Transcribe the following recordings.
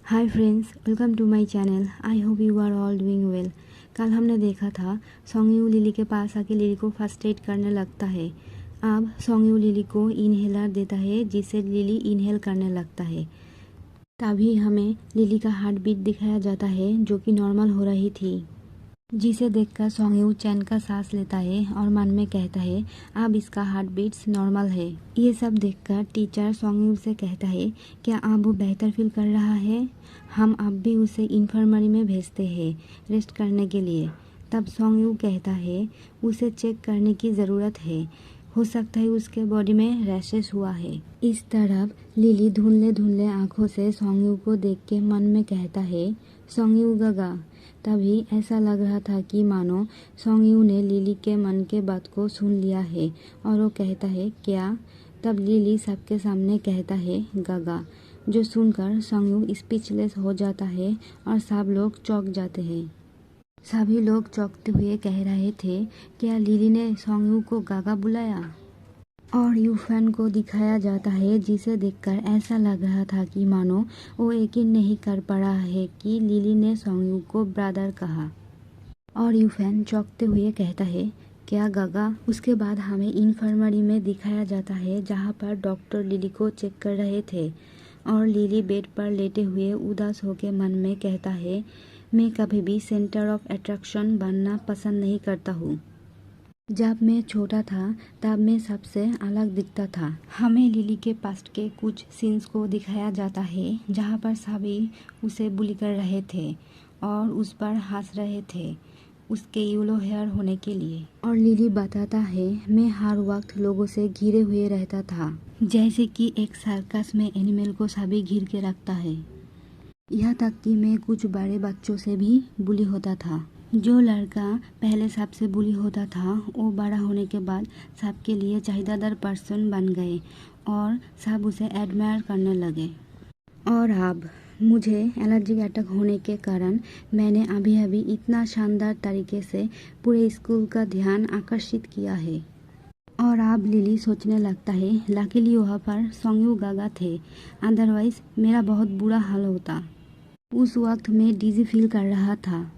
Hi friends, welcome to my channel. I hope you are all doing well. कल हमने देखा था सोंगयू lily के पास आके लिली को फर्स्ट एड करने लगता है। अब सोंगयू लिली को इनहेलर देता है जिससे लिली इनहेल करने लगता है। तभी हमें लिली का हार्ट बीट दिखाया जाता है जो कि नॉर्मल हो रही थी, जिसे देखकर सोंगयू चैन का सांस लेता है और मन में कहता है अब इसका हार्ट बीट्स नॉर्मल है। ये सब देखकर टीचर सोंगयू से कहता है क्या अब वो बेहतर फील कर रहा है, हम अब भी उसे इन्फर्मरी में भेजते हैं रेस्ट करने के लिए। तब सोंगयू कहता है उसे चेक करने की ज़रूरत है, हो सकता है उसके बॉडी में रैशेस हुआ है। इस तरफ लिली धुंधले धुंधले आंखों से सोंगयू को देख के मन में कहता है सोंगयू गगा। तभी ऐसा लग रहा था कि मानो सोंगयू ने लिली के मन के बात को सुन लिया है और वो कहता है क्या। तब लिली सबके सामने कहता है गगा, जो सुनकर सोंगयू स्पीचलेस हो जाता है और सब लोग चौंक जाते हैं। सभी लोग चौंकते हुए कह रहे थे क्या लिली ने सोंगयू को गागा बुलाया। और यूफेन को दिखाया जाता है जिसे देखकर ऐसा लग रहा था कि मानो वो यकीन नहीं कर पा रहा है कि लिली ने सोंगयू को ब्रदर कहा। और यूफेन चौंकते हुए कहता है क्या गागा। उसके बाद हमें इन्फर्मरी में दिखाया जाता है जहाँ पर डॉक्टर लिली को चेक कर रहे थे और लिली बेड पर लेटे हुए उदास होकर मन में कहता है मैं कभी भी सेंटर ऑफ अट्रैक्शन बनना पसंद नहीं करता हूँ। जब मैं छोटा था तब मैं सबसे अलग दिखता था। हमें लिली के पास्ट के कुछ सीन्स को दिखाया जाता है जहाँ पर सभी उसे बुली कर रहे थे और उस पर हंस रहे थे उसके येलो हेयर होने के लिए। और लिली बताता है मैं हर वक्त लोगों से घिरे हुए रहता था, जैसे कि एक सर्कस में एनिमल को सभी घिर के रखता है। यहाँ तक कि मैं कुछ बड़े बच्चों से भी बुली होता था। जो लड़का पहले सबसे बुली होता था वो बड़ा होने के बाद सबके लिए चाहिदादार पर्सन बन गए और सब उसे एडमायर करने लगे। और अब मुझे एलर्जिक अटैक होने के कारण मैंने अभी अभी इतना शानदार तरीके से पूरे स्कूल का ध्यान आकर्षित किया है। और अब लिली सोचने लगता है लकीली वहाँ पर सोंगयू गागा थे, अदरवाइज मेरा बहुत बुरा हाल होता। उस वक्त मैं डिजी फील कर रहा था।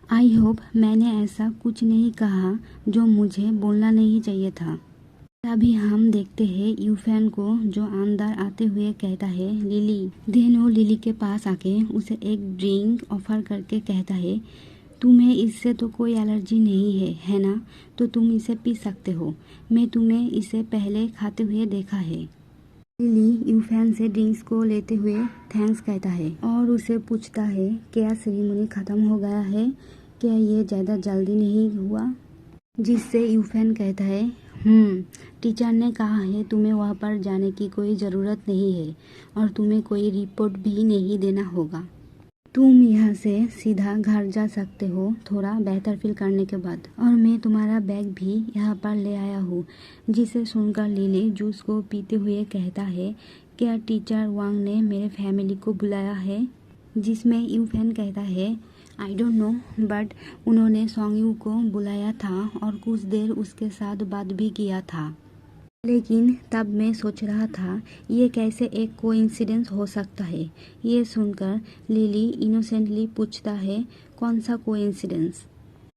आई होप मैंने ऐसा कुछ नहीं कहा जो मुझे बोलना नहीं चाहिए था। तभी हम देखते हैं यूफेन को जो अंदर आते हुए कहता है लिली। देन वो लिली के पास आके उसे एक ड्रिंक ऑफर करके कहता है तुम्हें इससे तो कोई एलर्जी नहीं है ना, तो तुम इसे पी सकते हो, मैं तुम्हें इसे पहले खाते हुए देखा है। लिली यूफेन से ड्रिंक्स को लेते हुए थैंक्स कहता है और उसे पूछता है क्या सेरेमनी ख़त्म हो गया है, क्या ये ज़्यादा जल्दी नहीं हुआ। जिससे यूफेन कहता है टीचर ने कहा है तुम्हें वहाँ पर जाने की कोई ज़रूरत नहीं है और तुम्हें कोई रिपोर्ट भी नहीं देना होगा, तुम यहाँ से सीधा घर जा सकते हो थोड़ा बेहतर फील करने के बाद। और मैं तुम्हारा बैग भी यहाँ पर ले आया हूँ। जिसे सुनकर लिली जूस को पीते हुए कहता है क्या टीचर वांग ने मेरे फैमिली को बुलाया है। जिसमें यूफेन कहता है आई डोंट नो, बट उन्होंने सोंगयू को बुलाया था और कुछ देर उसके साथ बात भी किया था। लेकिन तब मैं सोच रहा था ये कैसे एक कोइंसिडेंस हो सकता है। ये सुनकर लिली इनोसेंटली पूछता है कौन सा कोइंसिडेंस।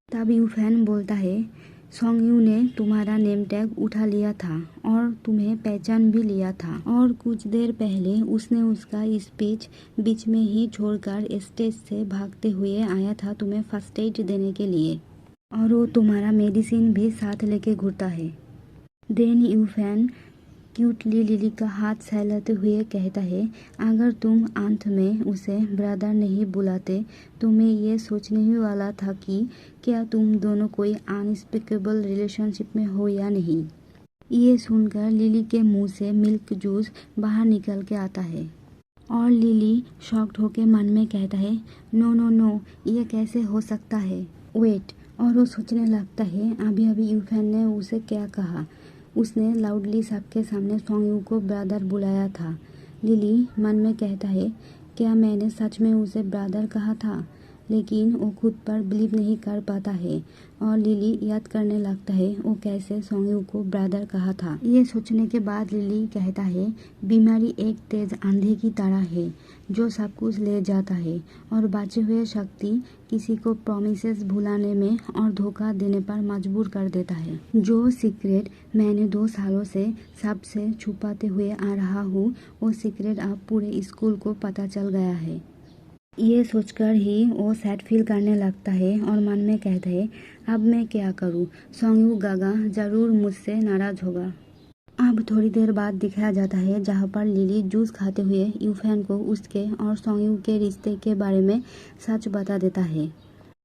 तब यूफेन बोलता है सोंगयू ने तुम्हारा नेम टैग उठा लिया था और तुम्हें पहचान भी लिया था और कुछ देर पहले उसने उसका स्पीच बीच में ही छोड़कर स्टेज से भागते हुए आया था तुम्हें फर्स्ट एड देने के लिए, और वो तुम्हारा मेडिसिन भी साथ लेके घूरता है। देन यूफेन क्यूटली लिली का हाथ सहलाते हुए कहता है अगर तुम अंत में उसे ब्रदर नहीं बुलाते तो मैं ये सोचने ही वाला था कि क्या तुम दोनों कोई अनस्पीकेबल रिलेशनशिप में हो या नहीं। ये सुनकर लिली के मुंह से मिल्क जूस बाहर निकल के आता है और लिली शॉक्ड होकर मन में कहता है नो नो नो, ये कैसे हो सकता है, वेट। और वो सोचने लगता है अभी अभी यूफेन ने उसे क्या कहा, उसने लाउडली सबके सामने सोंगयू को ब्रदर बुलाया था। लिली मन में कहता है क्या मैंने सच में उसे ब्रदर कहा था, लेकिन वो खुद पर बिलीव नहीं कर पाता है और लिली याद करने लगता है वो कैसे सोंगयू को ब्रदर कहा था। ये सोचने के बाद लिली कहता है बीमारी एक तेज आंधी की तरह है, जो सब कुछ ले जाता है और बचे हुए शक्ति किसी को प्रॉमिसेस भुलाने में और धोखा देने पर मजबूर कर देता है। जो सीक्रेट मैंने 2 सालों से सबसे छुपाते हुए आ रहा हूँ, वो सीक्रेट अब पूरे स्कूल को पता चल गया है। ये सोचकर ही वो सैड फील करने लगता है और मन में कहता है, अब मैं क्या करूँ, सोंगयू गागा ज़रूर मुझसे नाराज़ होगा। अब थोड़ी देर बाद दिखाया जाता है जहाँ पर लिली जूस खाते हुए यूफैन को उसके और सोंगयू के रिश्ते के बारे में सच बता देता है।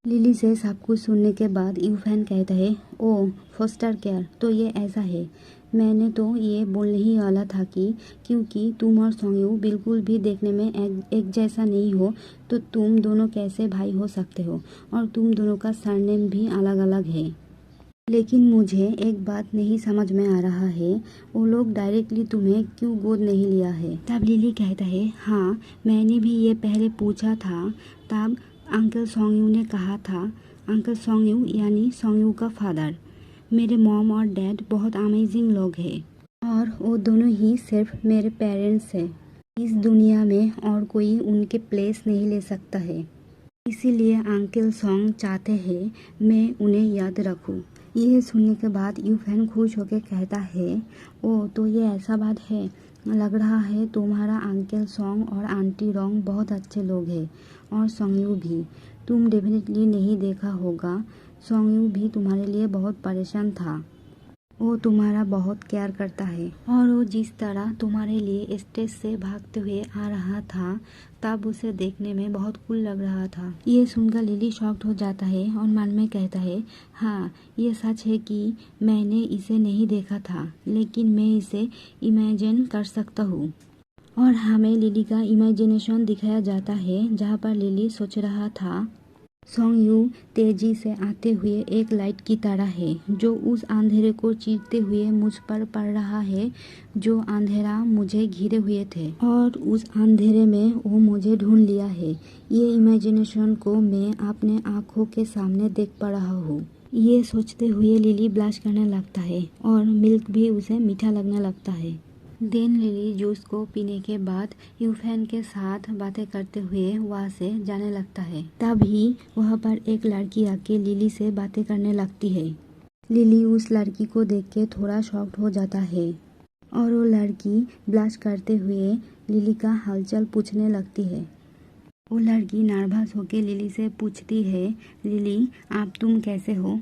लिली से सब कुछ सुनने के बाद यूफैन कहता है, ओह फोस्टर केयर, तो ये ऐसा है। मैंने तो ये बोलने ही वाला था कि क्योंकि तुम और सोंगयू बिल्कुल भी देखने में एक जैसा नहीं हो, तो तुम दोनों कैसे भाई हो सकते हो, और तुम दोनों का सरनेम भी अलग अलग है। लेकिन मुझे एक बात नहीं समझ में आ रहा है, वो लोग डायरेक्टली तुम्हें क्यों गोद नहीं लिया है। तब लिली कहता है, हाँ मैंने भी ये पहले पूछा था। तब अंकल सोंगयू ने कहा था, अंकल सोंगयू यानी सोंगयू का फादर, मेरे मॉम और डैड बहुत अमेजिंग लोग हैं और वो दोनों ही सिर्फ मेरे पेरेंट्स हैं। इस दुनिया में और कोई उनके प्लेस नहीं ले सकता है। इसीलिए अंकल सोंग चाहते हैं मैं उन्हें याद रखूं। यह सुनने के बाद यूफैन खुश होकर कहता है, ओ तो ये ऐसा बात है, लग रहा है तुम्हारा अंकल सोंग और आंटी रोंग बहुत अच्छे लोग हैं, और सोंगयू भी। तुम डेफिनेटली नहीं देखा होगा, सोंगयू भी तुम्हारे लिए बहुत परेशान था। वो तुम्हारा बहुत केयर करता है और वो जिस तरह तुम्हारे लिए स्टेज से भागते हुए आ रहा था, तब उसे देखने में बहुत कूल लग रहा था। ये सुनकर लिली शॉक्ड हो जाता है और मन में कहता है, हाँ ये सच है कि मैंने इसे नहीं देखा था, लेकिन मैं इसे इमेजिन कर सकता हूँ। और हमें लिली का इमेजिनेशन दिखाया जाता है जहाँ पर लिली सोच रहा था, सोंगयू तेजी से आते हुए एक लाइट की तरह है जो उस अंधेरे को चीरते हुए मुझ पर पड़ रहा है, जो अंधेरा मुझे घिरे हुए थे, और उस अंधेरे में वो मुझे ढूंढ लिया है। ये इमेजिनेशन को मैं अपने आँखों के सामने देख पा रहा हूँ। ये सोचते हुए लिली ब्लश करने लगता है और मिल्क भी उसे मीठा लगने लगता है। देन लिली जूस को पीने के बाद यूफैन के साथ बातें करते हुए वहाँ से जाने लगता है। तभी वहाँ पर एक लड़की आके लिली से बातें करने लगती है। लिली उस लड़की को देख के थोड़ा शॉक्ड हो जाता है और वो लड़की ब्लश करते हुए लिली का हालचाल पूछने लगती है। वो लड़की नर्वस होके लिली से पूछती है, लिली आप तुम कैसे हो।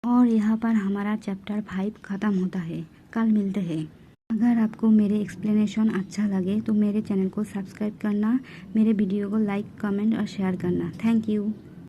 और यहाँ पर हमारा चैप्टर 5 ख़त्म होता है। कल मिलते हैं। अगर आपको मेरे एक्सप्लेनेशन अच्छा लगे तो मेरे चैनल को सब्सक्राइब करना, मेरे वीडियो को लाइक, कमेंट और शेयर करना। Thank you.